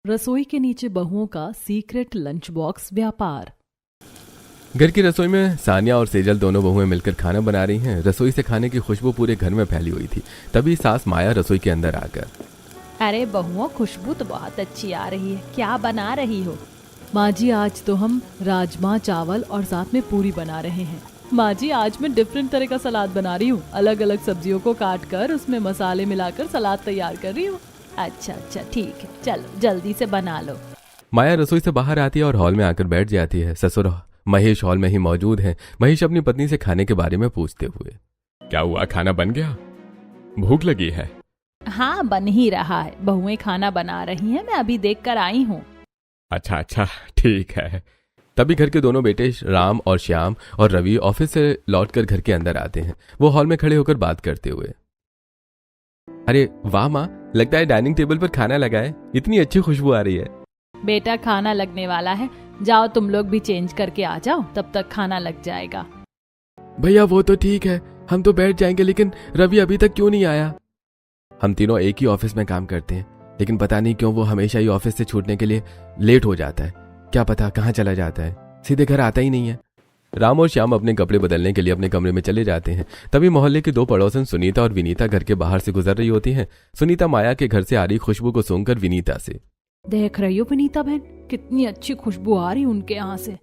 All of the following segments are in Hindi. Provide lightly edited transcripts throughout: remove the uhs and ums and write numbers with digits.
रसोई के नीचे बहुओं का सीक्रेट लंच बॉक्स व्यापार। घर की रसोई में सानिया और सेजल दोनों बहुएं मिलकर खाना बना रही हैं। रसोई से खाने की खुशबू पूरे घर में फैली हुई थी। तभी सास माया रसोई के अंदर आकर, अरे बहुओं, खुशबू तो बहुत अच्छी आ रही है, क्या बना रही हो? माँ जी, आज तो हम राजमा चावल और साथ में पूरी बना रहे हैं। माँ जी, आज मैं डिफरेंट तरह का सलाद बना रही हूँ। अलग अलग सब्जियों को काट कर उसमें मसाले मिलाकर सलाद तैयार कर रही हूँ। अच्छा ठीक है, चलो जल्दी से बना लो। माया रसोई से बाहर आती है और हॉल में आकर बैठ जाती है। ससुर महेश हॉल में ही मौजूद है। महेश अपनी पत्नी से खाने के बारे में पूछते हुए, क्या हुआ, खाना बन गया? भूख लगी है? हाँ, बन ही रहा है, बहुएं खाना बना रही हैं, मैं अभी देख कर आई हूँ। अच्छा ठीक है। तभी घर के दोनों बेटे राम और श्याम और रवि ऑफिस से लौटकर घर के अंदर आते हैं। वो हॉल में खड़े होकर बात करते हुए, अरे वाह माँ, लगता है डाइनिंग टेबल पर खाना लगा है, इतनी अच्छी खुशबू आ रही है। बेटा, खाना लगने वाला है, जाओ तुम लोग भी चेंज करके आ जाओ, तब तक खाना लग जाएगा। भैया वो तो ठीक है, हम तो बैठ जाएंगे, लेकिन रवि अभी तक क्यों नहीं आया? हम तीनों एक ही ऑफिस में काम करते हैं, लेकिन पता नहीं क्यों वो हमेशा ही ऑफिस से छूटने के लिए लेट हो जाता है। क्या पता कहाँ चला जाता है, सीधे घर आता ही नहीं है। राम और श्याम अपने कपड़े बदलने के लिए अपने कमरे में चले जाते हैं। तभी मोहल्ले की दो पड़ोसन सुनीता और विनीता घर के बाहर से गुजर रही होती हैं। सुनीता माया के घर से आ रही खुशबू को सूंघकर विनीता से, देख रही हो विनीता बहन, कितनी अच्छी खुशबू आ रही उनके यहाँ से।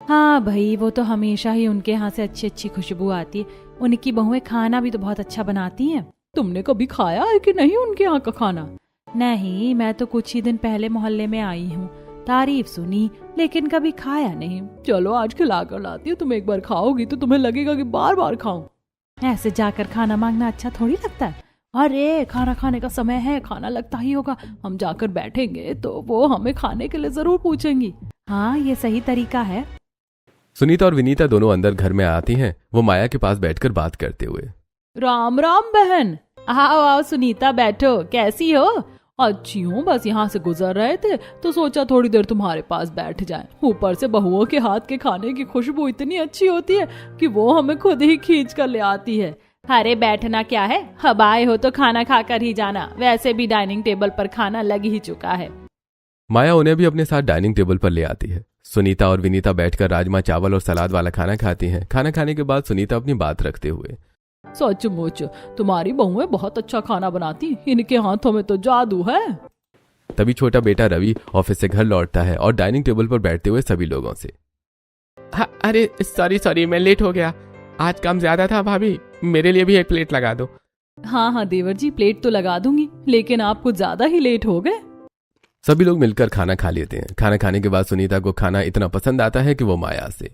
हाँ भाई, वो तो हमेशा ही उनके यहाँ से अच्छी अच्छी खुशबू आती है। उनकी बहुएं खाना भी तो बहुत अच्छा बनाती हैं। तुमने कभी खाया है कि नहीं उनके यहाँ का खाना? नहीं, मैं तो कुछ ही दिन पहले मोहल्ले में आई हूँ, तारीफ सुनी लेकिन कभी खाया नहीं। चलो आज खिला कर लाती हूँ, तुम एक बार खाओगी तो तुम्हें लगेगा कि बार बार खाऊं। ऐसे जाकर खाना मांगना अच्छा थोड़ी लगता है। अरे खाना खाने का समय है, खाना लगता ही होगा। हम जाकर बैठेंगे तो वो हमें खाने के लिए जरूर पूछेंगी। हाँ, ये सही तरीका है। सुनीता और विनीता दोनों अंदर घर में आती हैं। वो माया के पास बैठकर बात करते हुए, राम राम बहन। आओ आओ सुनीता, बैठो, कैसी हो? अच्छी हूँ, बस यहाँ से गुजर रहे थे तो सोचा थोड़ी देर तुम्हारे पास बैठ जाएं। ऊपर से बहुओं के हाथ के खाने की खुशबू इतनी अच्छी होती है कि वो हमें खुद ही खींच कर ले आती है। अरे बैठना क्या है, अब आए हो तो खाना खाकर ही जाना, वैसे भी डाइनिंग टेबल पर खाना लग ही चुका है। माया उन्हें भी अपने साथ डाइनिंग टेबल पर ले आती है। सुनीता और विनीता बैठकर राजमा चावल और सलाद वाला खाना खाती हैं। खाना खाने के बाद सुनीता अपनी बात रखते हुए, सचमुच तुम्हारी बहुएं बहुत अच्छा खाना बनाती, इनके हाथों में तो जादू है। तभी छोटा बेटा रवि ऑफिस से घर लौटता है और डाइनिंग टेबल पर बैठते हुए सभी लोगों से, अरे सॉरी मैं लेट हो गया, आज काम ज्यादा था। भाभी मेरे लिए भी एक प्लेट लगा दो। हाँ देवर जी, प्लेट तो लगा दूंगी, लेकिन आप कुछ ज्यादा ही लेट हो गए। सभी लोग मिलकर खाना खा लेते हैं। खाना खाने के बाद सुनीता को खाना इतना पसंद आता है कि वो माया से,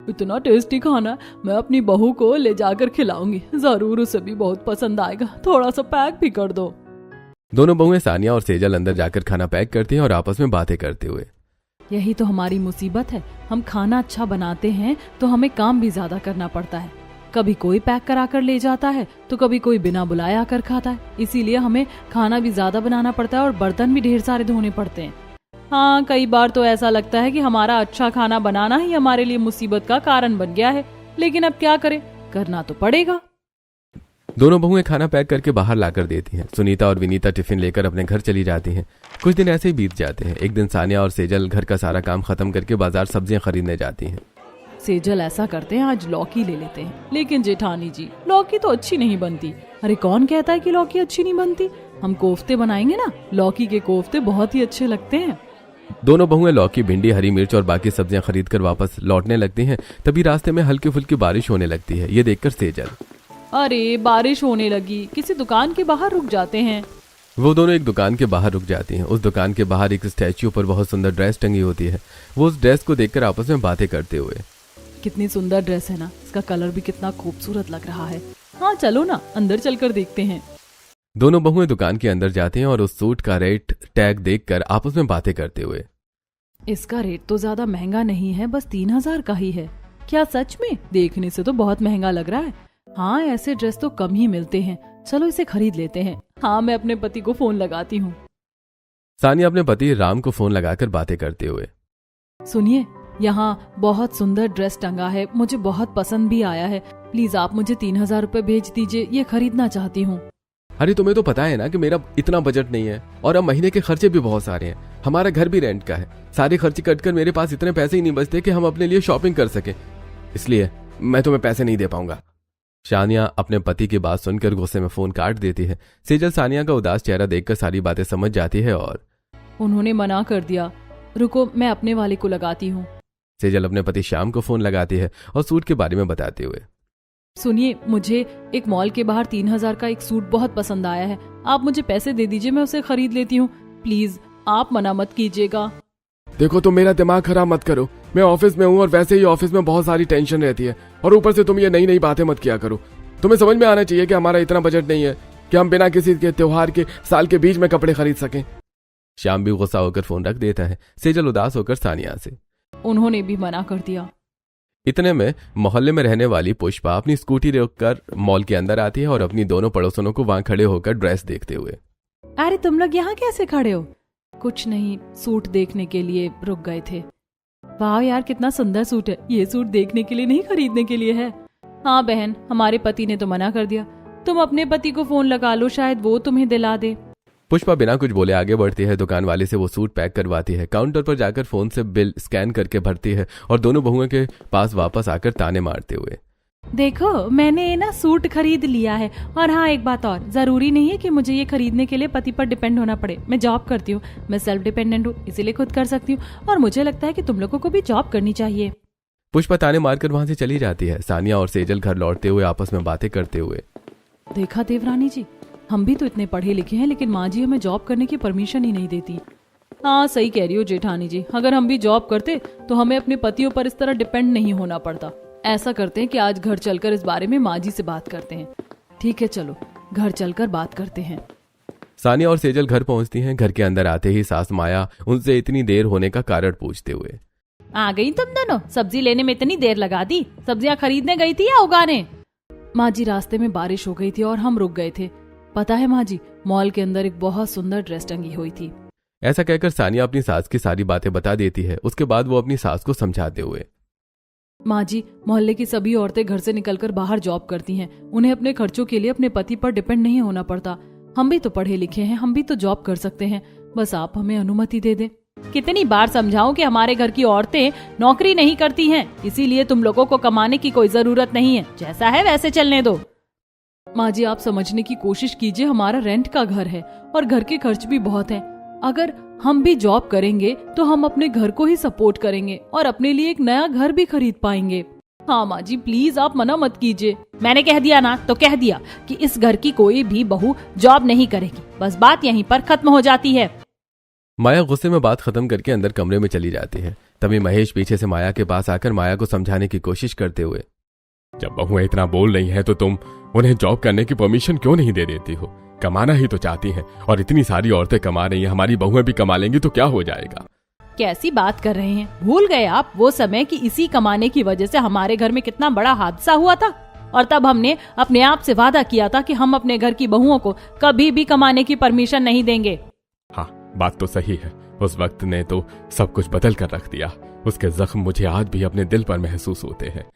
इतना टेस्टी खाना मैं अपनी बहू को ले जाकर खिलाऊंगी, जरूर उसे भी बहुत पसंद आएगा, थोड़ा सा पैक भी कर दो। दोनों बहुएं सानिया और सेजल अंदर जाकर खाना पैक करती हैं और आपस में बातें करते हुए, यही तो हमारी मुसीबत है, हम खाना अच्छा बनाते हैं तो हमें काम भी ज्यादा करना पड़ता है। कभी कोई पैक करा कर ले जाता है तो कभी कोई बिना बुलाए आकर खाता है, इसीलिए हमें खाना भी ज्यादा बनाना पड़ता है और बर्तन भी ढेर सारे धोने पड़ते हैं। हाँ, कई बार तो ऐसा लगता है कि हमारा अच्छा खाना बनाना ही हमारे लिए मुसीबत का कारण बन गया है, लेकिन अब क्या करें, करना तो पड़ेगा। दोनों बहुएं खाना पैक करके बाहर लाकर देती हैं। सुनीता और विनीता टिफिन लेकर अपने घर चली जाती हैं। कुछ दिन ऐसे ही बीत जाते हैं। एक दिन सानिया और सेजल घर का सारा काम खत्म करके बाजार सब्जियां खरीदने जाती हैं। सेजल, ऐसा करते हैं आज लौकी ले लेते हैं। लेकिन जेठानी जी, लौकी तो अच्छी नहीं बनती। अरे कौन कहता है कि लौकी अच्छी नहीं बनती, हम कोफ्ते बनाएंगे ना, लौकी के कोफ्ते बहुत ही अच्छे लगते हैं। दोनों बहुएं लौकी, भिंडी, हरी मिर्च और बाकी सब्जियां खरीदकर वापस लौटने लगती हैं। तभी रास्ते में हल्की फुल्की बारिश होने लगती है। ये देखकर सेजल, अरे बारिश होने लगी, किसी दुकान के बाहर रुक जाते हैं। वो दोनों एक दुकान के बाहर रुक जाती हैं। उस दुकान के बाहर एक स्टैच्यू पर बहुत सुंदर ड्रेस टंगी होती है। वो उस ड्रेस को देखकर आपस में बातें करते हुए, कितनी सुंदर ड्रेस है ना, इसका कलर भी कितना खूबसूरत लग रहा है। हाँ चलो ना, अंदर चलकर देखते हैं। दोनों बहुएं दुकान के अंदर जाते हैं और उस सूट का रेट टैग देखकर आपस में बातें करते हुए, इसका रेट तो ज्यादा महंगा नहीं है, बस 3000 का ही है। क्या सच में? देखने से तो बहुत महंगा लग रहा है। हाँ, ऐसे ड्रेस तो कम ही मिलते हैं, चलो इसे खरीद लेते हैं। हाँ, मैं अपने पति को फोन लगाती हूँ। सानिया अपने पति राम को फोन लगाकर बातें करते हुए, सुनिए, यहाँ बहुत सुंदर ड्रेस टंगा है, मुझे बहुत पसंद भी आया है, प्लीज आप मुझे 3000 रुपए भेज दीजिए, ये खरीदना चाहती हूँ। अरे तुम्हें तो पता है ना कि मेरा इतना बजट नहीं है और अब महीने के खर्चे भी बहुत सारे हैं। हमारा घर भी रेंट का है। सारे खर्चे कटकर मेरे पास इतने पैसे ही नहीं बचते कि हम अपने लिए शॉपिंग कर सके। इसलिए मैं तुम्हें पैसे नहीं दे पाऊंगा। सानिया अपने पति की बात सुनकर गुस्से में फोन काट देती है। सेजल सानिया का उदास चेहरा देखकर सारी बातें समझ जाती है और उन्होंने मना कर दिया। रुको, मैं अपने वाले को लगाती हूँ। सेजल अपने पति श्याम को फोन लगाती है और सूट के बारे में बताते हुए, सुनिए, मुझे एक मॉल के बाहर 3000 का एक सूट बहुत पसंद आया है। आप मुझे पैसे दे दीजिए, मैं उसे खरीद लेती हूँ। प्लीज आप मना मत कीजिएगा। देखो तुम मेरा दिमाग खराब मत करो। मैं ऑफिस में हूँ और वैसे ही ऑफिस में बहुत सारी टेंशन रहती है और ऊपर से तुम ये नई नई बातें मत किया करो। तुम्हें समझ में आना चाहिए कि हमारा इतना बजट नहीं है कि हम बिना किसी के त्योहार के साल के बीच में कपड़े खरीद सकें। श्याम भी गुस्सा होकर फोन रख देता है। सेजल उदास होकर सानिया से, उन्होंने भी मना कर दिया। इतने में मोहल्ले में रहने वाली पुष्पा अपनी स्कूटी रोककर मॉल के अंदर आती है और अपनी दोनों पड़ोसनों को वहां खड़े होकर ड्रेस देखते हुए, अरे तुम लोग यहाँ कैसे खड़े हो? कुछ नहीं, सूट देखने के लिए रुक गए थे। वाह यार, कितना सुंदर सूट है। ये सूट देखने के लिए नहीं, खरीदने के लिए है। हाँ बहन, हमारे पति ने तो मना कर दिया। तुम अपने पति को फोन लगा लो, शायद वो तुम्हें दिला दे। पुष्पा बिना कुछ बोले आगे बढ़ती है। दुकान वाले से वो सूट पैक करवाती है। काउंटर पर जाकर फोन से बिल स्कैन करके भरती है और दोनों बहुओं के पास वापस आकर ताने मारते हुए, देखो मैंने ना सूट खरीद लिया है। और हाँ, एक बात और, जरूरी नहीं है कि मुझे ये खरीदने के लिए पति पर डिपेंड होना पड़े। मैं जॉब करती हूँ, मैं सेल्फ डिपेंडेंट हूँ, इसीलिए खुद कर सकती हूँ। और मुझे लगता है कि तुम लोगों को भी जॉब करनी चाहिए। पुष्पा ताने मारकर वहां से चली जाती है। सानिया और सेजल घर लौटते हुए आपस में बातें करते हुए, देखा देवरानी जी, हम भी तो इतने पढ़े लिखे हैं, लेकिन माँ जी हमें जॉब करने की परमिशन ही नहीं देती। हाँ सही कह रही हो जेठानी जी, अगर हम भी जॉब करते तो हमें अपने पतियों पर इस तरह डिपेंड नहीं होना पड़ता। ऐसा करते हैं कि आज घर चलकर इस बारे में माँ जी से बात करते हैं। ठीक है, चलो घर चलकर बात करते हैं। सानिया और सेजल घर पहुंचती हैं। घर के अंदर आते ही सास माया उनसे इतनी देर होने का कारण पूछते हुए, आ गई तुम दोनों? सब्जी लेने में इतनी देर लगा दी? सब्जियां खरीदने गई थी या उगाने? माँ जी, रास्ते में बारिश हो गई थी और हम रुक गए थे। पता है माँ जी, मॉल के अंदर एक बहुत सुंदर ड्रेस टंगी हुई थी। ऐसा कहकर सानिया अपनी सास की सारी बातें बता देती है। उसके बाद वो अपनी सास को समझाते हुए, माँ जी, मोहल्ले की सभी औरतें घर से निकलकर बाहर जॉब करती हैं। उन्हें अपने खर्चों के लिए अपने पति पर डिपेंड नहीं होना पड़ता। हम भी तो पढ़े लिखे हैं, हम भी तो जॉब कर सकते हैं। बस आप हमें अनुमति दे दें। कितनी बार समझाऊं कि हमारे घर की औरतें नौकरी नहीं करती हैं, इसीलिए तुम लोगों को कमाने की कोई जरूरत नहीं है। जैसा है वैसे चलने दो। माँ जी, आप समझने की कोशिश कीजिए। हमारा रेंट का घर है और घर के खर्च भी बहुत हैं। अगर हम भी जॉब करेंगे तो हम अपने घर को ही सपोर्ट करेंगे और अपने लिए एक नया घर भी खरीद पाएंगे। हाँ माँ जी, प्लीज आप मना मत कीजिए। मैंने कह दिया ना, तो कह दिया कि इस घर की कोई भी बहू जॉब नहीं करेगी। बस बात यहीं पर खत्म हो जाती है। माया गुस्से में बात खत्म करके अंदर कमरे में चली जाती है। तभी महेश पीछे से माया के पास आकर माया को समझाने की कोशिश करते हुए, जब बहुएं इतना बोल रही हैं तो तुम उन्हें जॉब करने की परमिशन क्यों नहीं दे देती हो? कमाना ही तो चाहती हैं और इतनी सारी औरतें कमा रही हैं, हमारी बहुएं भी कमा लेंगी तो क्या हो जाएगा? कैसी बात कर रहे हैं? भूल गए आप वो समय कि इसी कमाने की वजह से हमारे घर में कितना बड़ा हादसा हुआ था? और तब हमने अपने आप से वादा किया था कि हम अपने घर की बहुओं को कभी भी कमाने की परमिशन नहीं देंगे। हाँ, बात तो सही है। उस वक्त ने तो सब कुछ बदल कर रख दिया। उसके जख्म मुझे आज भी अपने दिल पर महसूस होते हैं।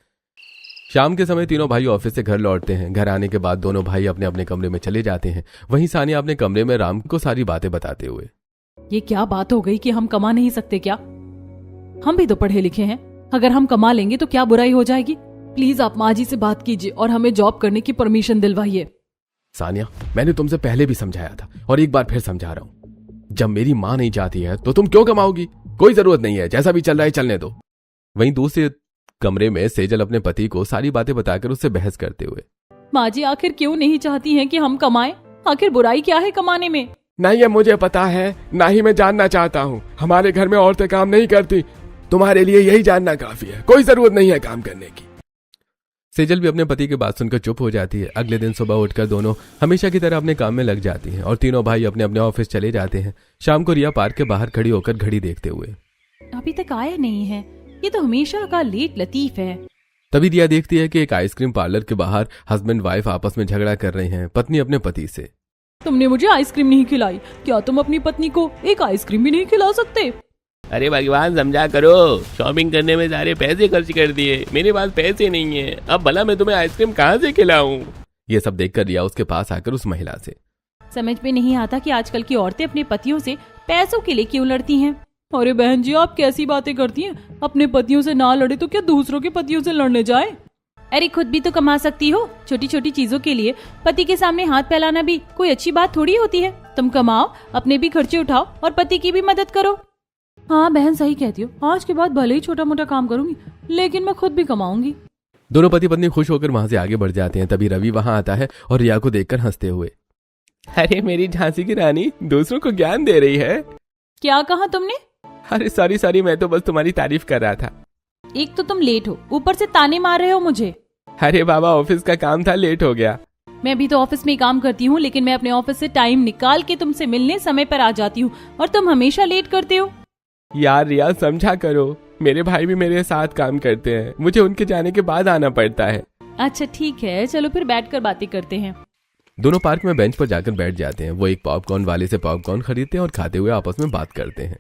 शाम के समय तीनों भाई ऑफिस से घर लौटते हैं। घर आने के बाद दोनों भाई अपने अपने कमरे में चले जाते हैं। वहीं सानिया अपने कमरे में राम को सारी बातें बताते हुए, ये क्या बात हो गई कि हम कमा नहीं सकते क्या? हम भी तो पढ़े लिखे हैं। अगर हम कमा लेंगे तो क्या बुराई हो जाएगी? प्लीज आप माँ जी से बात कीजिए और हमें जॉब करने की परमिशन दिलवाइए। सानिया, मैंने तुमसे पहले भी समझाया था और एक बार फिर समझा रहा हूँ, जब मेरी माँ नहीं चाहती है तो तुम क्यों कमाओगी? कोई जरूरत नहीं है, जैसा भी चल रहा है चलने दो। वहीं दूसरे कमरे में सेजल अपने पति को सारी बातें बताकर उससे बहस करते हुए, माँ जी, आखिर क्यों नहीं चाहती हैं कि हम कमाएं? आखिर बुराई क्या है कमाने में? ना ये मुझे पता है, ना ही मैं जानना चाहता हूँ। हमारे घर में औरतें काम नहीं करती। तुम्हारे लिए यही जानना काफी है। कोई जरूरत नहीं है काम करने की। सेजल भी अपने पति की बात सुनकर चुप हो जाती है। अगले दिन सुबह उठकर दोनों हमेशा की तरह अपने काम में लग जाती हैं और तीनों भाई अपने अपने ऑफिस चले जाते हैं। शाम को रिया पार्क के बाहर खड़ी होकर घड़ी देखते हुए, अभी तक आया नहीं है, ये तो हमेशा का लेट लतीफ है। तभी रिया देखती है कि एक आइसक्रीम पार्लर के बाहर हस्बैंड वाइफ आपस में झगड़ा कर रहे हैं। पत्नी अपने पति से, तुमने मुझे आइसक्रीम नहीं खिलाई, क्या तुम अपनी पत्नी को एक आइसक्रीम भी नहीं खिला सकते? अरे भगवान, समझा करो। शॉपिंग करने में सारे पैसे खर्च कर दिए, मेरे पास पैसे नहीं है। अब भला मैं तुम्हें आइसक्रीम कहाँ से खिलाऊं? ये सब देखकर रिया उसके पास आकर उस महिला से, समझ में नहीं आता कि आजकल की औरतें अपने पतियों से पैसों के लिए क्यों लड़ती हैं। अरे बहन जी, आप कैसी बातें करती हैं? अपने पतियों से ना लड़े तो क्या दूसरों के पतियों से लड़ने जाए? अरे खुद भी तो कमा सकती हो। छोटी छोटी चीजों के लिए पति के सामने हाथ फैलाना भी कोई अच्छी बात थोड़ी होती है। तुम कमाओ, अपने भी खर्चे उठाओ और पति की भी मदद करो। हाँ बहन, सही कहती हो। आज के बाद भले ही छोटा मोटा काम करूंगी, लेकिन मैं खुद भी कमाऊंगी। दोनों पति पत्नी खुश होकर वहां से आगे बढ़ जाते हैं। तभी रवि वहां आता है और रिया को देखकर हंसते हुए, अरे मेरी झांसी की रानी दूसरों को ज्ञान दे रही है। क्या कहा तुमने? अरे सॉरी, मैं तो बस तुम्हारी तारीफ कर रहा था। एक तो तुम लेट हो, ऊपर से ताने मार रहे हो मुझे। अरे बाबा, ऑफिस का काम था, लेट हो गया। मैं भी तो ऑफिस में ही काम करती हूँ, लेकिन मैं अपने ऑफिस से टाइम निकाल के तुमसे मिलने समय पर आ जाती हूँ और तुम हमेशा लेट करते हो। यार रिया, समझा करो, मेरे भाई भी मेरे साथ काम करते हैं, मुझे उनके जाने के बाद आना पड़ता है। अच्छा ठीक है, चलो फिर बैठकर बातें करते हैं। दोनों पार्क में बेंच पर जाकर बैठ जाते हैं। वो एक पॉपकॉर्न वाले से पॉपकॉर्न खरीदते हैं और खाते हुए आपस में बात करते हैं।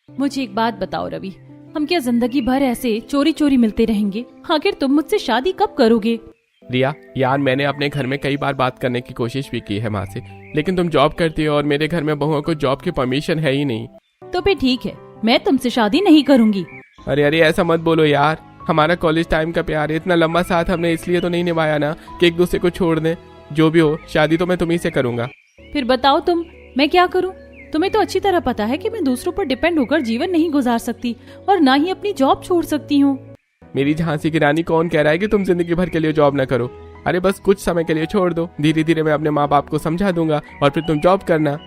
मुझे एक बात बताओ रवि, हम क्या जिंदगी भर ऐसे चोरी चोरी मिलते रहेंगे? आखिर तुम मुझसे शादी कब करोगे? रिया यार, मैंने अपने घर में कई बार बात करने की कोशिश भी की है माँ से, लेकिन तुम जॉब करती हो और मेरे घर में बहुओं को जॉब की परमिशन है ही नहीं। तो फिर ठीक है, मैं तुमसे शादी नहीं करूंगी। अरे ऐसा मत बोलो यार, हमारा कॉलेज टाइम का प्यार है, इतना लंबा साथ हमने इसलिए तो नहीं निभाया ना कि एक दूसरे को छोड़ दें। जो भी हो, शादी तो मैं तुम्ही से करूंगा। फिर बताओ तुम, मैं क्या करूं? तुम्हें तो अच्छी तरह पता है कि मैं दूसरों पर डिपेंड होकर जीवन नहीं गुजार सकती और ना ही अपनी जॉब छोड़ सकती हूँ। मेरी झांसी की रानी, कौन कह रहा है कि तुम जिंदगी भर के लिए जॉब न करो? अरे बस कुछ समय के लिए छोड़ दो, धीरे धीरे मैं अपने माँ बाप को समझा दूंगा और फिर तुम जॉब करना।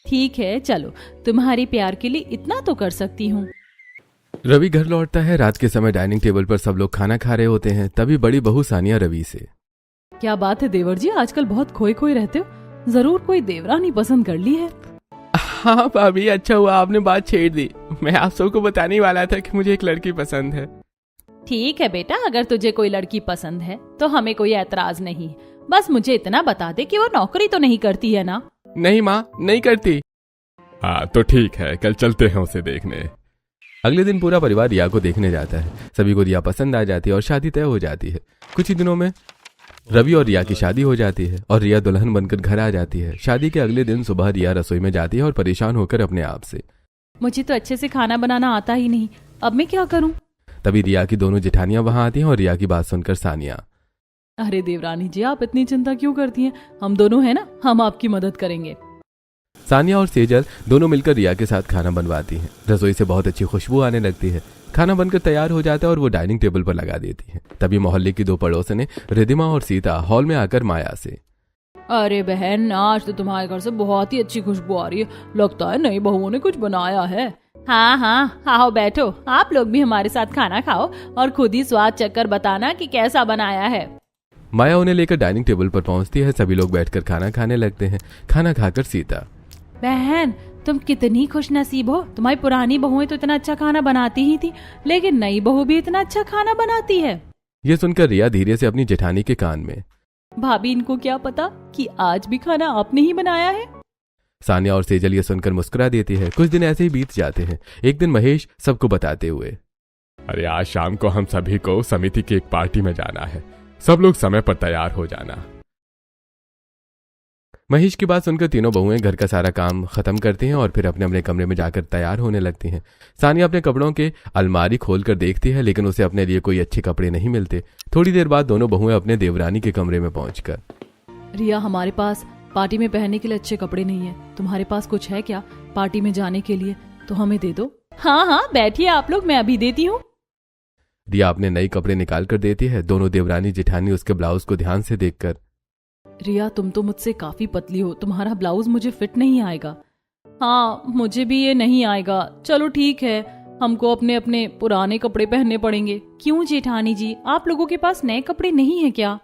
ठीक है चलो, तुम्हारे प्यार के लिए इतना तो कर सकती हूँ। रवि घर लौटता है। रात के समय डाइनिंग टेबल पर सब लोग खाना खा रहे होते हैं। तभी बड़ी बहू सानिया रवि से, क्या बात है देवर जी, आजकल बहुत खोए खोए रहते हो। जरूर कोई देवरानी पसंद कर ली है। हाँ भाभी, अच्छा हुआ आपने बात छेड़ दी। मैं आप सबको बताने वाला था कि मुझे एक लड़की पसंद है। ठीक है बेटा, अगर तुझे कोई लड़की पसंद है तो हमें कोई ऐतराज नहीं। बस मुझे इतना बता दे कि वो नौकरी तो नहीं करती है ना? नहीं माँ, नहीं करती। तो ठीक है, कल चलते हैं उसे देखने। अगले दिन पूरा परिवार रिया को देखने जाता है। सभी को रिया पसंद आ जाती है और शादी तय हो जाती है। कुछ ही दिनों में रवि और रिया की शादी हो जाती है और रिया दुल्हन बनकर घर आ जाती है। शादी के अगले दिन सुबह रिया रसोई में जाती है और परेशान होकर अपने आप से, मुझे तो अच्छे से खाना बनाना आता ही नहीं, अब मैं क्या करूं? तभी रिया की दोनों जेठानियां वहां आती हैं और रिया की बात सुनकर सानिया, अरे देवरानी जी, आप इतनी चिंता क्यों करती हैं? हम दोनों हैं ना, हम आपकी मदद करेंगे। सानिया और सेजल दोनों मिलकर रिया के साथ खाना बनवाती हैं। रसोई से बहुत अच्छी खुशबू आने लगती है। खाना बनकर तैयार हो जाता है और वो डाइनिंग टेबल पर लगा देती है। तभी मोहल्ले की दो पड़ोसने रिधिमा और सीता हॉल में आकर माया से, अरे बहन, आज तो तुम्हारे घर से बहुत ही अच्छी खुशबू आ रही है। लगता है नई बहुओं ने कुछ बनाया है। हाँ हाँ, आओ बैठो, आप लोग भी हमारे साथ खाना खाओ और खुद ही स्वाद चखकर बताना कि कैसा बनाया है। माया उन्हें लेकर डाइनिंग टेबल पर पहुंचती है। सभी लोग बैठकर खाना खाने लगते हैं। खाना खाकर सीता, बहन तुम कितनी खुश नसीब हो, तुम्हारी पुरानी बहुएं तो इतना अच्छा खाना बनाती ही थी, लेकिन नई बहू भी इतना अच्छा खाना बनाती है। ये सुनकर रिया धीरे से अपनी जेठानी के कान में, भाभी, इनको क्या पता कि आज भी खाना आपने ही बनाया है? सानिया और सेजल ये सुनकर मुस्कुरा देती है। कुछ दिन ऐसे ही बीत जाते हैं। एक दिन महेश सबको बताते हुए, अरे आज शाम को हम सभी को समिति की एक पार्टी में जाना है, सब लोग समय पर तैयार हो जाना। महेश की बात सुनकर तीनों बहुएं घर का सारा काम खत्म करती हैं और फिर अपने अपने कमरे में जाकर तैयार होने लगती हैं। सानिया अपने कपड़ों के अलमारी खोलकर देखती है, लेकिन उसे अपने लिए कोई अच्छे कपड़े नहीं मिलते। थोड़ी देर बाद दोनों बहुएं अपने देवरानी के कमरे में पहुंचकर, रिया, हमारे पास पार्टी में पहनने के लिए अच्छे कपड़े नहीं है। तुम्हारे पास कुछ है क्या पार्टी में जाने के लिए? तो हमें दे दो। हाँ हाँ बैठिए आप लोग, मैं अभी देती हूँ। रिया अपने नए कपड़े निकाल कर देती है। दोनों देवरानी जेठानी उसके ब्लाउज को ध्यान से देखकर, रिया, तुम तो मुझसे काफी पतली हो, तुम्हारा ब्लाउज मुझे फिट नहीं आएगा। हाँ, मुझे भी ये नहीं आएगा। चलो ठीक है, हमको अपने अपने पुराने कपड़े पहनने पड़ेंगे। क्यों जेठानी जी, आप लोगों के पास नए कपड़े नहीं है क्या?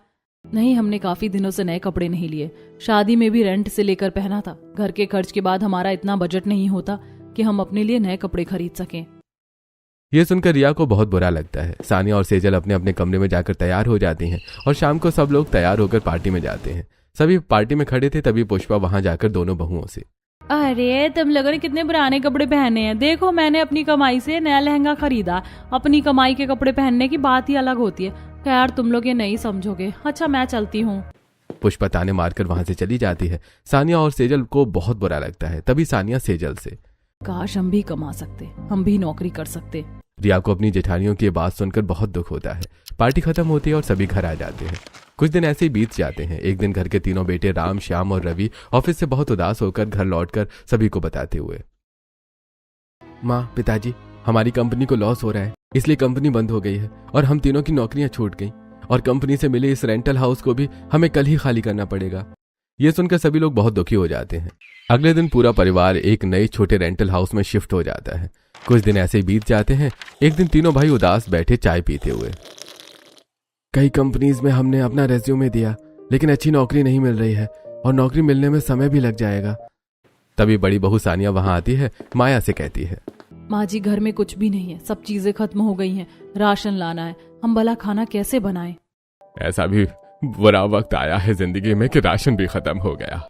नहीं, हमने काफी दिनों से नए कपड़े नहीं लिए। शादी में भी रेंट से लेकर पहना था। घर के खर्च के बाद हमारा इतना बजट नहीं होता कि हम अपने लिए नए कपड़े खरीद सकें। यह सुनकर रिया को बहुत बुरा लगता है। सानिया और सेजल अपने अपने कमरे में जाकर तैयार हो जाती हैं और शाम को सब लोग तैयार होकर पार्टी में जाते हैं। सभी पार्टी में खड़े थे, तभी पुष्पा वहां जाकर दोनों बहुओं से, अरे तुम लोगों ने कितने पुराने कपड़े पहने हैं। देखो, मैंने अपनी कमाई से नया लहंगा खरीदा। अपनी कमाई के कपड़े पहनने की बात ही अलग होती है। खैर, तुम लोग ये नहीं समझोगे। अच्छा, मैं चलती हूँ। पुष्पा ताने मारकर वहां से चली जाती है। सानिया और सेजल को बहुत बुरा लगता है। तभी सानिया सेजल से, काश हम भी कमा सकते, हम भी नौकरी कर सकते। रिया को अपनी जेठानियों की ये बात सुनकर बहुत दुख होता है। पार्टी खत्म होती है और सभी घर आ जाते हैं। कुछ दिन ऐसे ही बीत जाते हैं। एक दिन घर के तीनों बेटे राम, श्याम और रवि ऑफिस से बहुत उदास होकर घर लौटकर सभी को बताते हुए, माँ, पिताजी, हमारी कंपनी को लॉस हो रहा है, इसलिए कंपनी बंद हो गई है और हम तीनों की नौकरियां छूट गई और कंपनी से मिले इस रेंटल हाउस को भी हमें कल ही खाली करना पड़ेगा। ये सुनकर सभी लोग बहुत दुखी हो जाते हैं। अगले दिन पूरा परिवार एक नए छोटे रेंटल हाउस में शिफ्ट हो जाता है। कुछ दिन ऐसे ही बीत जाते हैं। एक दिन तीनों भाई उदास बैठे चाय पीते हुए, कई कंपनीज में हमने अपना रेज्यूमे दिया लेकिन अच्छी नौकरी नहीं मिल रही है और नौकरी मिलने में समय भी लग जाएगा। तभी बड़ी बहू सानिया वहां आती है। माया से कहती है, माँ जी, घर में कुछ भी नहीं है, सब चीजें खत्म हो गई हैं, राशन लाना है, हम भला खाना कैसे बनाएं? ऐसा भी बुरा वक्त आया है जिंदगी में कि राशन भी खत्म हो गया।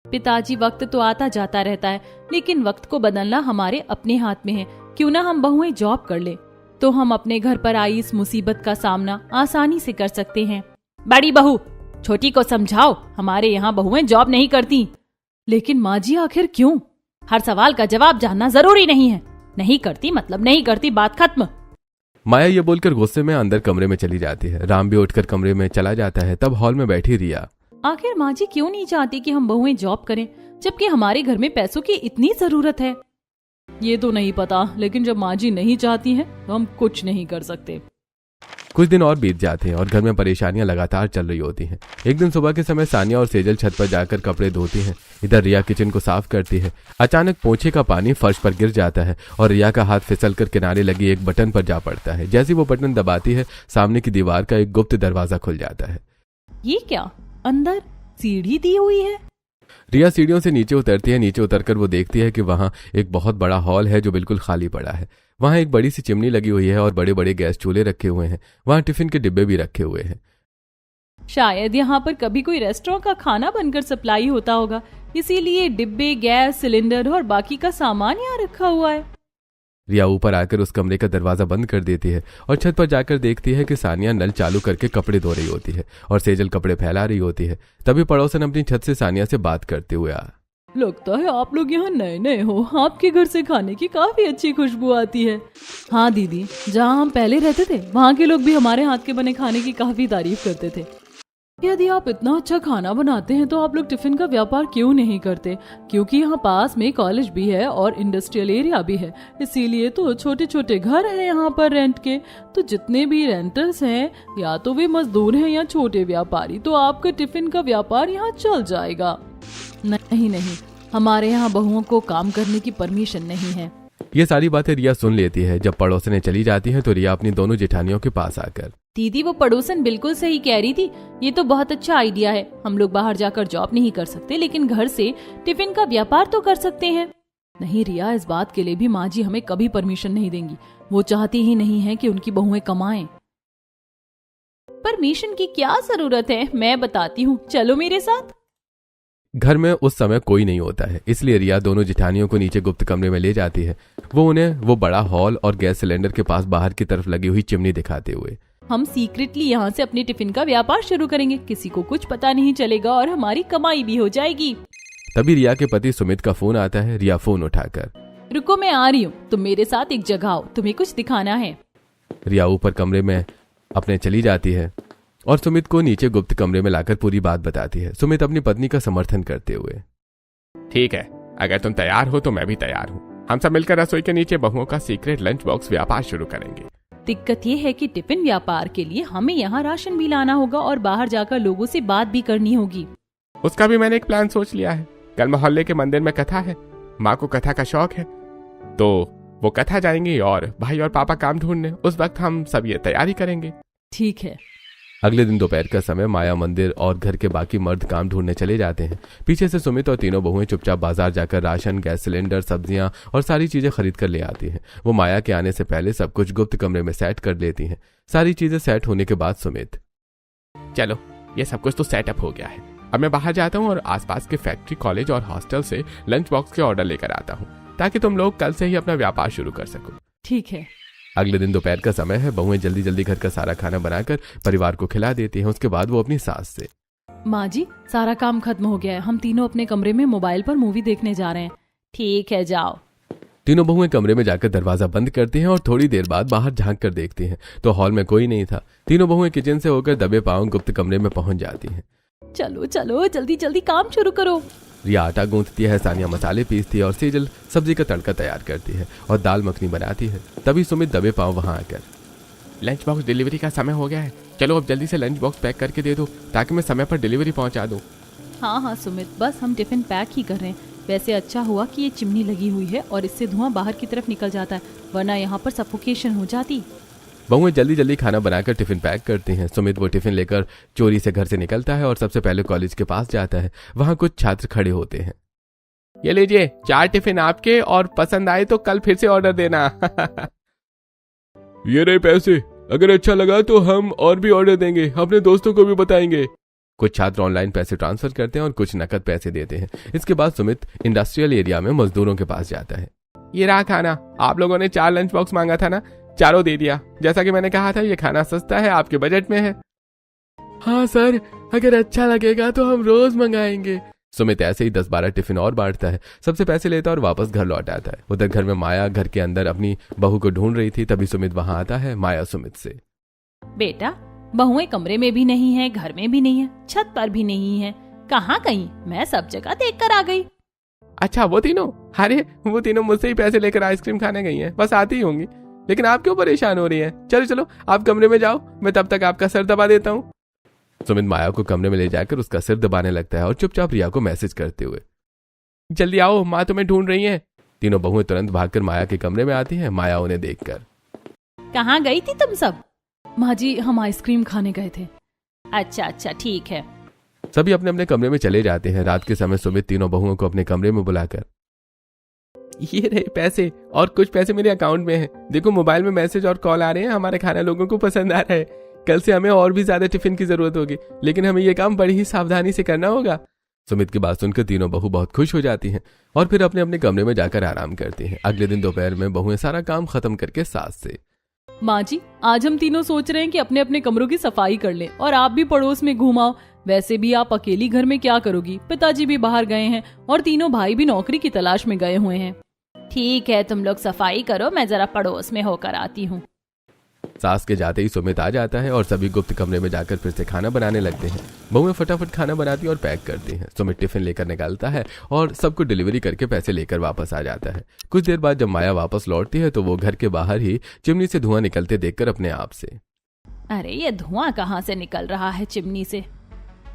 पिताजी, वक्त तो आता जाता रहता है, लेकिन वक्त को बदलना हमारे अपने हाथ में है। क्यों ना हम बहुएं जॉब कर ले, तो हम अपने घर पर आई इस मुसीबत का सामना आसानी से कर सकते हैं। बड़ी बहू, छोटी को समझाओ, हमारे यहाँ बहुएं जॉब नहीं करती। लेकिन माँ जी, आखिर क्यों? हर सवाल का जवाब जानना जरूरी नहीं है। नहीं करती मतलब नहीं करती, बात खत्म। माया ये बोलकर गुस्से में अंदर कमरे में चली जाती है। राम भी उठकर कमरे में चला जाता है। तब हॉल में बैठी रिया, आखिर माँ जी क्यों नहीं चाहती कि हम बहुएं जॉब करें, जबकि हमारे घर में पैसों की इतनी जरूरत है? ये तो नहीं पता, लेकिन जब माँ जी नहीं चाहती हैं तो हम कुछ नहीं कर सकते। कुछ दिन और बीत जाते हैं और घर में परेशानियां लगातार चल रही होती हैं। एक दिन सुबह के समय सानिया और सेजल छत पर जाकर कपड़े धोती हैं। इधर रिया किचन को साफ करती है। अचानक पोंछे का पानी फर्श पर गिर जाता है और रिया का हाथ फिसलकर किनारे लगी एक बटन पर जा पड़ता है। जैसे वो बटन दबाती है, सामने की दीवार का एक गुप्त दरवाजा खुल जाता है। ये क्या, अंदर सीढ़ी दी हुई है? रिया सीढ़ियों से नीचे उतरती है। नीचे उतरकर वो देखती है कि वहां एक बहुत बड़ा हॉल है जो बिल्कुल खाली पड़ा है। वहां एक बड़ी सी चिमनी लगी हुई है और बड़े बड़े गैस चूल्हे रखे हुए हैं। वहां टिफिन के डिब्बे भी रखे हुए हैं। शायद यहाँ पर कभी कोई रेस्टोरेंट का खाना बनकर सप्लाई होता होगा, इसीलिए डिब्बे, गैस सिलेंडर और बाकी का सामान यहाँ रखा हुआ है। रिया ऊपर आकर उस कमरे का दरवाजा बंद कर देती है और छत पर जाकर देखती है कि सानिया नल चालू करके कपड़े धो रही होती है और सेजल कपड़े फैला रही होती है। तभी पड़ोसन अपनी छत से सानिया से बात करते हुए लगता है आप लोग यहाँ नए नए हो, आपके घर से खाने की काफी अच्छी खुशबू आती है। हाँ दीदी, जहाँ हम पहले रहते थे वहाँ के लोग भी हमारे हाथ के बने खाने की काफी तारीफ करते थे। यदि आप इतना अच्छा खाना बनाते हैं तो आप लोग टिफिन का व्यापार क्यों नहीं करते? क्योंकि यहाँ पास में कॉलेज भी है और इंडस्ट्रियल एरिया भी है, इसीलिए तो छोटे छोटे घर हैं यहाँ पर रेंट के। तो जितने भी रेंटर्स हैं, या तो वे मजदूर हैं या छोटे व्यापारी, तो आपका टिफिन का व्यापार यहाँ चल जाएगा। नहीं नहीं, हमारे यहाँ बहुओं को काम करने की परमिशन नहीं है। ये सारी बातें रिया सुन लेती है। जब पड़ोसनें चली जाती हैं तो रिया अपनी दोनों जेठानियों के पास आकर, दीदी, वो पड़ोसन बिल्कुल सही कह रही थी, ये तो बहुत अच्छा आइडिया है। हम लोग बाहर जाकर जॉब नहीं कर सकते, लेकिन घर से टिफिन का व्यापार तो कर सकते हैं। नहीं रिया, इस बात के लिए भी माँ जी हमें कभी परमिशन नहीं देंगी। वो चाहती ही नहीं है कि उनकी बहुएं कमाएं। परमिशन की क्या जरूरत है, मैं बताती हूँ, चलो मेरे साथ। घर में उस समय कोई नहीं होता है, इसलिए रिया दोनों जेठानियों को नीचे गुप्त कमरे में ले जाती है। वो उन्हें वो बड़ा हॉल और गैस सिलेंडर के पास बाहर की तरफ लगी हुई चिमनी दिखाते हुए, हम सीक्रेटली यहाँ से अपने टिफिन का व्यापार शुरू करेंगे, किसी को कुछ पता नहीं चलेगा और हमारी कमाई भी हो जाएगी। तभी रिया के पति सुमित का फोन आता है। रिया फोन उठाकर, रुको मैं आ रही हूँ, तुम मेरे साथ एक जगह आओ, तुम्हें कुछ दिखाना है। रिया ऊपर कमरे में अपने चली जाती है और सुमित को नीचे गुप्त कमरे में लाकर पूरी बात बताती है। सुमित अपनी पत्नी का समर्थन करते हुए, ठीक है, अगर तुम तैयार हो तो मैं भी तैयार हूँ। हम सब मिलकर रसोई के नीचे बहुओं का सीक्रेट लंच बॉक्स व्यापार शुरू करेंगे। दिक्कत ये है कि टिफिन व्यापार के लिए हमें यहाँ राशन भी लाना होगा और बाहर जाकर लोगों से बात भी करनी होगी। उसका भी मैंने एक प्लान सोच लिया है। कल मोहल्ले के मंदिर में कथा है, माँ को कथा का शौक है, तो वो कथा जाएंगी और भाई और पापा काम ढूंढने। उस वक्त हम सब ये तैयारी करेंगे। ठीक है। अगले दिन दोपहर का समय माया मंदिर और घर के बाकी मर्द काम ढूंढने चले जाते हैं। पीछे से सुमित और तीनों बहुएं चुपचाप बाजार जाकर राशन, गैस सिलेंडर, सब्जियां और सारी चीजें खरीद कर ले आती हैं। वो माया के आने से पहले सब कुछ गुप्त कमरे में सेट कर लेती हैं। सारी चीजें सेट होने के बाद सुमित, चलो ये सब कुछ तो सेटअप हो गया है, अब मैं बाहर जाता हूँ और आसपास के फैक्ट्री, कॉलेज और हॉस्टल से लंच बॉक्स के ऑर्डर लेकर आता हूँ, ताकि तुम लोग कल से ही अपना व्यापार शुरू कर सको। ठीक है। अगले दिन दोपहर का समय है। बहुएं जल्दी जल्दी घर का सारा खाना बनाकर परिवार को खिला देती हैं। उसके बाद वो अपनी सास से, माँ जी, सारा काम खत्म हो गया है, हम तीनों अपने कमरे में मोबाइल पर मूवी देखने जा रहे हैं। ठीक है, जाओ। तीनों बहुएं कमरे में जाकर दरवाजा बंद करती हैं और थोड़ी देर बाद बाहर झांक कर देखती हैं तो हॉल में कोई नहीं था। तीनों बहुएं किचन से होकर दबे पांव गुप्त कमरे में पहुंच जाती हैं। चलो चलो, जल्दी जल्दी काम शुरू करो। रिया आटा गूंथती है, सानिया मसाले पीसती है और सेजल सब्जी का तड़का तैयार करती है और दाल मखनी बनाती है। तभी सुमित दबे पांव वहां आकर, लंच बॉक्स डिलीवरी का समय हो गया है, चलो अब जल्दी से लंच बॉक्स पैक करके दे दो ताकि मैं समय पर डिलीवरी पहुंचा दूं। हाँ हाँ सुमित, बस हम टिफिन पैक ही कर रहे हैं। वैसे अच्छा हुआ कि ये चिमनी लगी हुई है और इससे धुआं बाहर की तरफ निकल जाता है, वरना यहाँ पर सफोकेशन हो जाती। बहुएं जल्दी जल्दी खाना बनाकर टिफिन पैक करती हैं। सुमित वो टिफिन लेकर चोरी से घर से निकलता है और सबसे पहले कॉलेज के पास जाता है। वहां कुछ छात्र खड़े होते हैं। ये लीजिए 4 टिफिन आपके, और पसंद आए तो कल फिर से ऑर्डर देना। ये रहे पैसे, अगर अच्छा लगा तो हम और भी ऑर्डर देंगे, अपने दोस्तों को भी बताएंगे। कुछ छात्र ऑनलाइन पैसे ट्रांसफर करते हैं और कुछ नकद पैसे देते हैं। इसके बाद सुमित इंडस्ट्रियल एरिया में मजदूरों के पास जाता है। ये रहा खाना, आप लोगों ने 4 लंच बॉक्स मांगा था ना, चारों दे दिया। जैसा कि मैंने कहा था ये खाना सस्ता है, आपके बजट में है। हाँ सर, अगर अच्छा लगेगा तो हम रोज मंगाएंगे। सुमित ऐसे ही 10-12 टिफिन और बांटता है, सबसे पैसे लेता है और वापस घर लौट आता है। उधर घर में माया घर के अंदर अपनी बहू को ढूंढ रही थी। तभी सुमित वहां आता है। माया सुमित से, बेटा, बहुएं कमरे में भी नहीं है, घर में भी नहीं है, छत पर भी नहीं है, कहाँ गई? मैं सब जगह देख कर आ गई। अच्छा वो तीनों? अरे वो तीनों मुझसे ही पैसे लेकर आइसक्रीम खाने गई हैं, बस आती ही होंगी। लेकिन आप क्यों परेशान हो रही हैं? चलो चलो आप कमरे में जाओ, मैं तब तक आपका सर दबा देता हूँ। सुमित माया को कमरे में ले जाकर उसका सिर दबाने लगता है और चुपचाप रिया को मैसेज करते हुए, जल्दी आओ, माँ तुम्हें ढूंढ रही है। तीनों बहुएं तुरंत भागकर माया के कमरे में आती हैं। माया उन्हें देखकर, कहाँ गई थी तुम सब? माँ जी, हम आइसक्रीम खाने गए थे। अच्छा अच्छा, ठीक है। सभी अपने अपने कमरे में चले जाते हैं। रात के समय सुमित तीनों बहुओं को अपने कमरे में बुलाकर, ये रहे पैसे, और कुछ पैसे मेरे अकाउंट में हैं। देखो मोबाइल में मैसेज और कॉल आ रहे हैं, हमारा खाना लोगों को पसंद आ रहा है। कल से हमें और भी ज्यादा टिफिन की जरूरत होगी, लेकिन हमें ये काम बड़ी ही सावधानी से करना होगा। सुमित की बात सुनकर तीनों बहू बहुत खुश हो जाती हैं और फिर अपने अपने कमरे में जाकर आराम करती हैं। अगले दिन दोपहर में बहुएं सारा काम खत्म करके सास से, माँ जी, आज हम तीनों सोच रहे हैं कि अपने अपने कमरों की सफाई कर लें और आप भी पड़ोस में घूमाओ। वैसे भी आप अकेली घर में क्या करोगी? पिताजी भी बाहर गए हैं और तीनों भाई भी नौकरी की तलाश में गए हुए हैं। ठीक है, तुम लोग सफाई करो, मैं जरा पड़ोस में होकर आती हूँ। सास के जाते ही सुमित आ जाता है और सभी गुप्त कमरे में जाकर फिर से खाना बनाने लगते हैं। बहुएं फटाफट खाना बनाती और पैक करती हैं। सुमित टिफिन लेकर निकलता है और सबको डिलीवरी करके पैसे लेकर वापस आ जाता है। कुछ देर बाद जब माया वापस लौटती है तो वो घर के बाहर ही चिमनी से धुआं निकलते देखकर अपने आप से, अरे ये धुआं कहाँ से निकल रहा है चिमनी से?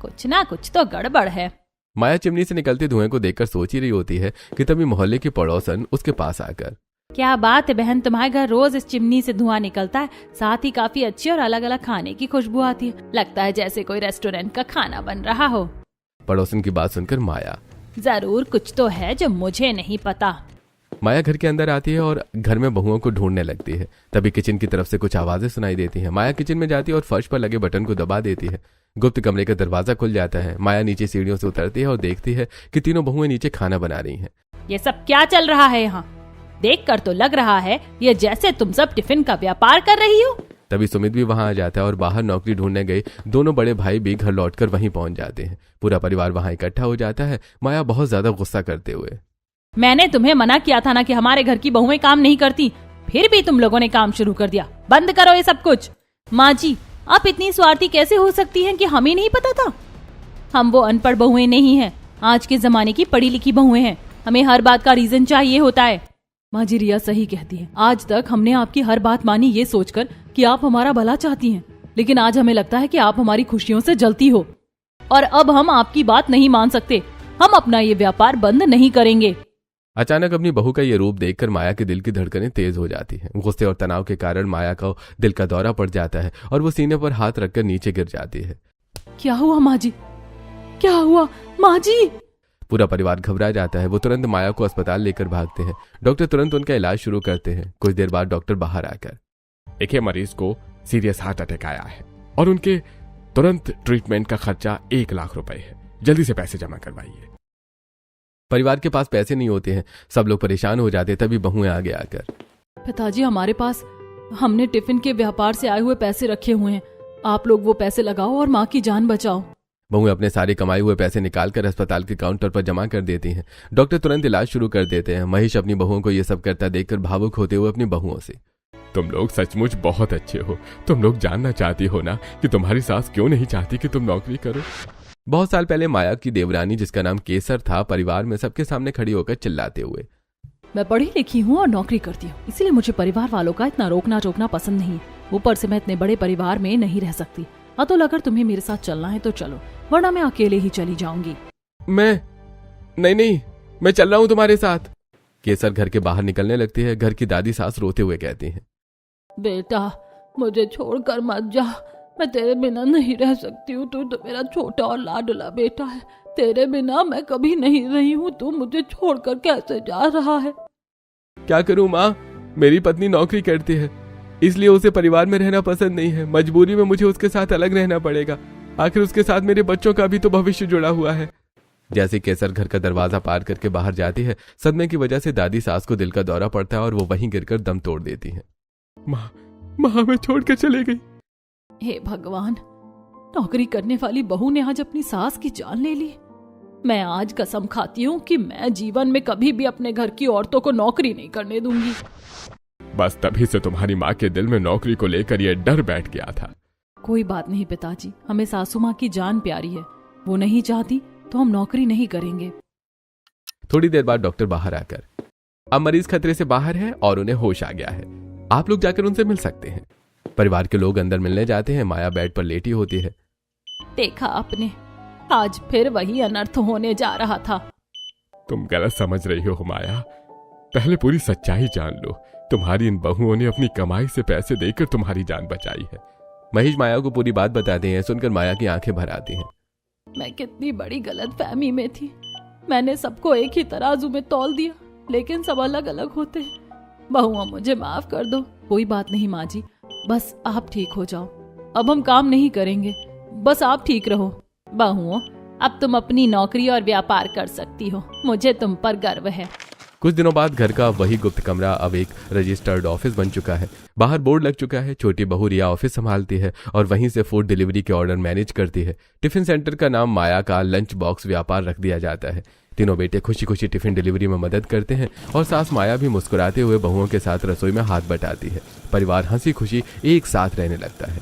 कुछ ना कुछ तो गड़बड़ है। माया चिमनी से निकलते धुएं को देखकर सोच ही रही होती है कि तभी मोहल्ले की पड़ोसन उसके पास आकर, क्या बात है बहन, तुम्हारे घर रोज इस चिमनी से धुआं निकलता है, साथ ही काफी अच्छी और अलग अलग खाने की खुशबू आती है। लगता है जैसे कोई रेस्टोरेंट का खाना बन रहा हो। पड़ोसन की बात सुनकर माया, जरूर कुछ तो है जो मुझे नहीं पता। माया घर के अंदर आती है और घर में बहुओं को ढूंढने लगती है। तभी किचन की तरफ से कुछ आवाजें सुनाई देती हैं। माया किचन में जाती है और फर्श पर लगे बटन को दबा देती है। गुप्त कमरे का दरवाजा खुल जाता है। माया नीचे सीढ़ियों से उतरती है और देखती है कि तीनों बहुएं नीचे खाना बना रही हैं। ये सब क्या चल रहा है यहाँ? देखकर तो लग रहा है ये जैसे तुम सब टिफिन का व्यापार कर रही हो। तभी सुमित भी वहां आ जाता है और बाहर नौकरी ढूंढने गए दोनों बड़े भाई भी घर लौटकर वहीं पहुंच जाते हैं। पूरा परिवार वहां इकट्ठा हो जाता है, माया बहुत ज्यादा गुस्सा करते हुए, मैंने तुम्हें मना किया था ना कि हमारे घर की बहुएं काम नहीं करती, फिर भी तुम लोगों ने काम शुरू कर दिया। बंद करो ये सब कुछ। माँ जी, आप इतनी स्वार्थी कैसे हो सकती हैं कि हमें नहीं पता था? हम वो अनपढ़ बहुएं नहीं हैं, आज के जमाने की पढ़ी लिखी बहुएं हैं। हमें हर बात का रीजन चाहिए होता है। माँ जी, रिया सही कहती है। आज तक हमने आपकी हर बात मानी ये सोचकर कि आप हमारा भला चाहती हैं, लेकिन आज हमें लगता है कि आप हमारी खुशियों से जलती हो और अब हम आपकी बात नहीं मान सकते। हम अपना ये व्यापार बंद नहीं करेंगे। अचानक अपनी बहू का ये रूप देखकर माया के दिल की धड़कनें तेज हो जाती हैं। गुस्से और तनाव के कारण माया को दिल का दौरा पड़ जाता है और वो सीने पर हाथ रखकर नीचे गिर जाती है। क्या हुआ माँ जी? क्या हुआ माँ जी? पूरा परिवार घबरा जाता है। वो तुरंत माया को अस्पताल लेकर भागते हैं। डॉक्टर तुरंत उनका इलाज शुरू करते हैं। कुछ देर बाद डॉक्टर बाहर आकर, देखिए मरीज को सीरियस हार्ट अटैक आया है और उनके तुरंत ट्रीटमेंट का खर्चा 1 लाख रुपए है, जल्दी से पैसे जमा करवाइए। परिवार के पास पैसे नहीं होते हैं, सब लोग परेशान हो जाते। तभी बहुएं आगे आकर, पिताजी, हमारे पास हमने टिफिन के व्यापार से आए हुए पैसे रखे हुए हैं, आप लोग वो पैसे लगाओ और माँ की जान बचाओ। बहुएं अपने सारे कमाए हुए पैसे निकालकर अस्पताल के काउंटर पर जमा कर देती हैं। डॉक्टर तुरंत इलाज शुरू कर देते हैं। महेश अपनी बहुओं को ये सब करता देखकर भावुक होते हुए अपनी बहुओं से, तुम लोग सचमुच बहुत अच्छे हो। तुम लोग जानना चाहती हो ना कि तुम्हारी सास क्यों नहीं चाहती कि तुम नौकरी करो। बहुत साल पहले माया की देवरानी, जिसका नाम केसर था, परिवार में सबके सामने खड़ी होकर चिल्लाते हुए, मैं पढ़ी लिखी हूँ और नौकरी करती हूँ, इसीलिए मुझे परिवार वालों का इतना रोकना टोकना पसंद नहीं। ऊपर से मैं इतने बड़े परिवार में नहीं रह सकती। अतुल, अगर तुम्हें मेरे साथ चलना है तो चलो, वरना मैं अकेले ही चली जाऊंगी। नहीं, मैं चल रहा हूँ तुम्हारे साथ। केसर घर के बाहर निकलने लगती है। घर की दादी सास रोते हुए कहती हैं, बेटा, मुझे छोड़कर मत जा, मैं तेरे बिना नहीं रह सकती हूँ। तू तो मेरा छोटा और लाडला बेटा है, तेरे बिना मैं कभी नहीं रही हूँ। तू मुझे छोड़कर कैसे जा रहा है? क्या करूं माँ, मेरी पत्नी नौकरी करती है, इसलिए उसे परिवार में रहना पसंद नहीं है। मजबूरी में मुझे उसके साथ अलग रहना पड़ेगा। आखिर उसके साथ मेरे बच्चों का भी तो भविष्य जुड़ा हुआ है। जैसे केसर घर का दरवाजा पार करके बाहर जाती है, सदमे की वजह से दादी सास को दिल का दौरा पड़ता है और वो वहीं गिरकर दम तोड़ देती हैं। माँ मैं छोड़कर चले गई। हे भगवान, नौकरी करने वाली बहू ने आज अपनी सास की जान ले ली। मैं आज कसम खाती हूँ कि मैं जीवन में कभी भी अपने घर की औरतों को नौकरी नहीं करने दूंगी। बस तभी से तुम्हारी माँ के दिल में नौकरी को लेकर यह डर बैठ गया था। कोई बात नहीं पिताजी, हमें सासू माँ की जान प्यारी है, वो नहीं चाहती तो हम नौकरी नहीं करेंगे। थोड़ी देर बाद डॉक्टर बाहर आकर, अब मरीज खतरे से बाहर है और उन्हें होश आ गया है, आप लोग जाकर उनसे मिल सकते हैं। परिवार के लोग अंदर मिलने जाते हैं। माया बेड पर लेटी होती है। देखा आपने, आज फिर वही अनर्थ होने जा रहा था। तुम गलत समझ रही हो माया, पहले पूरी सच्चाई जान लो। तुम्हारी इन बहुओं ने अपनी कमाई से पैसे देकर तुम्हारी जान बचाई है। महेश माया को पूरी बात बताते हैं। सुनकर माया की आंखें भर आती हैं। मैं कितनी बड़ी गलतफहमी में थी। मैंने सबको एक ही तराजू में तौल दिया, लेकिन सब अलग अलग होते हैं। बहुआ, मुझे माफ कर दो। कोई बात नहीं माँ जी, बस आप ठीक हो जाओ। अब हम काम नहीं करेंगे, बस आप ठीक रहो। बहुओं, अब तुम अपनी नौकरी और व्यापार कर सकती हो, मुझे तुम पर गर्व है। कुछ दिनों बाद घर का वही गुप्त कमरा अब एक रजिस्टर्ड ऑफिस बन चुका है। बाहर बोर्ड लग चुका है। छोटी बहू रिया ऑफिस संभालती है और वहीं से फूड डिलीवरी के ऑर्डर मैनेज करती है। टिफिन सेंटर का नाम माया का लंच बॉक्स व्यापार रख दिया जाता है। तीनों बेटे खुशी खुशी टिफिन डिलीवरी में मदद करते हैं और सास माया भी मुस्कुराते हुए बहुओं के साथ रसोई में हाथ बटाती है। परिवार हंसी खुशी एक साथ रहने लगता है।